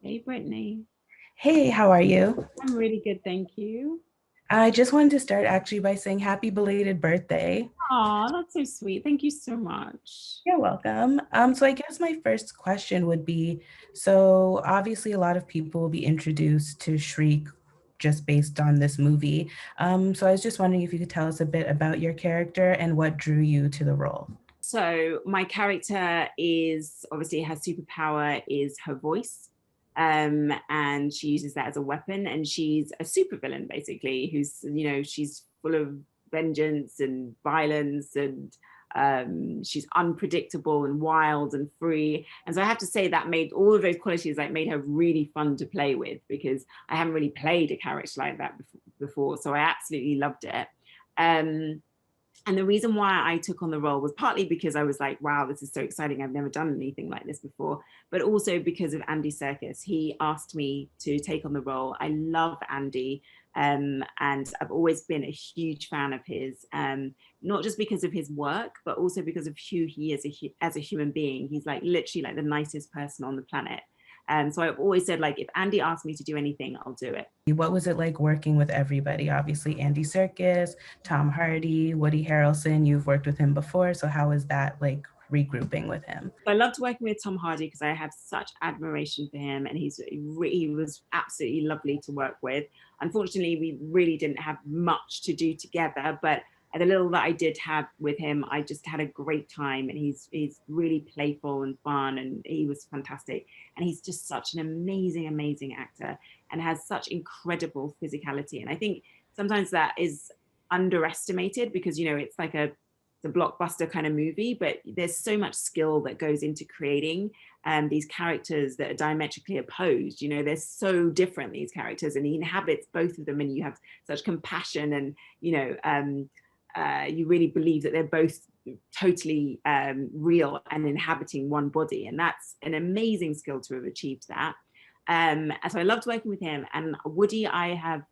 Hey, Brittany. Hey, how are you? I'm really good, thank you. I just wanted to start actually by saying happy belated birthday. Oh, that's so sweet. Thank you so much. You're welcome. So I guess my first question would be, so obviously a lot of people will be introduced to Shriek just based on this movie. So I was just wondering if you could tell us a bit about your character and what drew you to the role. So my character is obviously her superpower is her voice. And she uses that as a weapon, and she's a supervillain basically, who's, she's full of vengeance and violence, and she's unpredictable and wild and free. And so I have to say that made all of those qualities like made her really fun to play with, because I haven't really played a character like that before. So I absolutely loved it. Um, and the reason why I took on the role was partly because I was like, wow, this is so exciting. I've never done anything like this before, but also because of Andy Serkis. He asked me to take on the role. I love Andy. And I've always been a huge fan of his, not just because of his work, but also because of who he is as a human being. He's like literally like the nicest person on the planet. So I've always said, like, if Andy asks me to do anything, I'll do it. What was it like working with everybody? Obviously, Andy Serkis, Tom Hardy, Woody Harrelson, you've worked with him before. So how was that like regrouping with him? I loved working with Tom Hardy because I have such admiration for him, and he was absolutely lovely to work with. Unfortunately, we really didn't have much to do together, but the little that I did have with him, I just had a great time. And he's really playful and fun, and he was fantastic. And he's just such an amazing actor, and has such incredible physicality. And I think sometimes that is underestimated, because it's like a blockbuster kind of movie, but there's so much skill that goes into creating these characters that are diametrically opposed. They're so different, these characters, and he inhabits both of them, and you have such compassion, and you really believe that they're both totally real and inhabiting one body, and that's an amazing skill to have achieved that. And so I loved working with him. And Woody, I've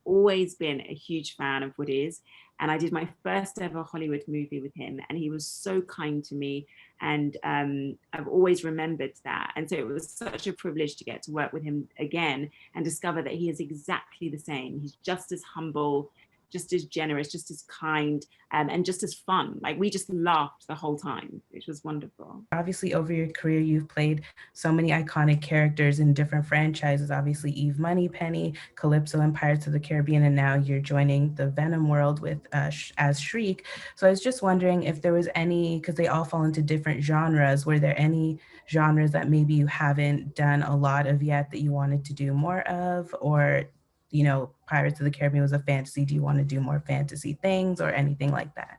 always been a huge fan of Woody's, and I did my first ever Hollywood movie with him, and he was so kind to me, and I've always remembered that. And so it was such a privilege to get to work with him again and discover that he is exactly the same. He's just as humble, just as generous, just as kind, and just as fun. Like, we just laughed the whole time, which was wonderful. Obviously, over your career, you've played so many iconic characters in different franchises. Obviously, Eve Moneypenny, Calypso in Pirates of the Caribbean, and now you're joining the Venom world with as Shriek. So I was just wondering if there was any, because they all fall into different genres, were there any genres that maybe you haven't done a lot of yet that you wanted to do more of? Or, Pirates of the Caribbean was a fantasy. Do you want to do more fantasy things or anything like that?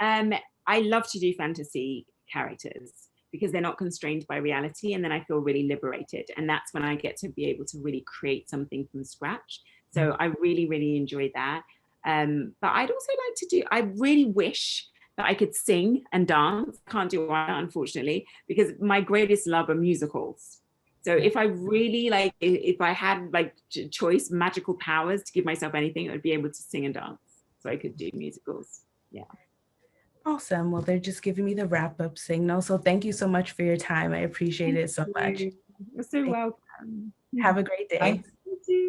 Um, I love to do fantasy characters because they're not constrained by reality, and then I feel really liberated. And that's when I get to be able to really create something from scratch. So I really enjoy that. But I'd also like to I really wish that I could sing and dance. Can't do that, unfortunately, because my greatest love are musicals. So if I really if I had like choice magical powers to give myself anything, I'd be able to sing and dance. So I could do musicals. Yeah. Awesome. Well, they're just giving me the wrap up signal. So thank you so much for your time. I appreciate Thank it so much. you. You're so welcome. Have a great day. You too.